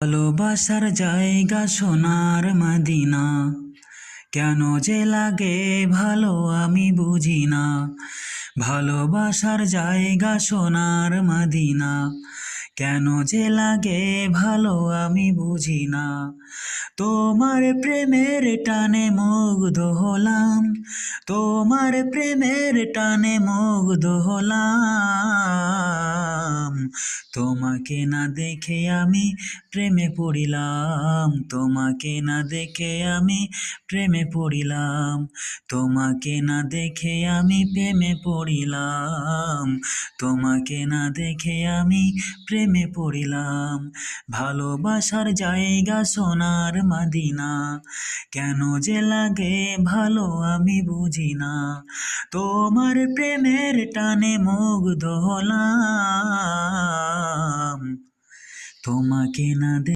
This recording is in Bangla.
ভালোবাসার জায়গা সোনার মদিনা, কেন যে লাগে ভালো আমি বুঝি না। ভালোবাসার জায়গা সোনার মদিনা, কেন যে লাগে ভালো আমি বুঝি না। তোমার প্রেমের টানে মুগ্ধ হলাম, তোমার প্রেমের টানে মুগ্ধ হলাম। তোমাকে না দেখে আমি প্রেমে পড়িলাম, তোমাকে না দেখে আমি প্রেমে পড়িলাম, তোমাকে না দেখে আমি প্রেমে পড়িলাম, তোমাকে না দেখে আমি প্রেমে পড়িলাম। ভালোবাসার জায়গা সোনার মদিনা, কেন যে লাগে ভালো আমি বুঝি না। তোমার প্রেমের টানে মুগ্ধ হলাম, তোমাকে না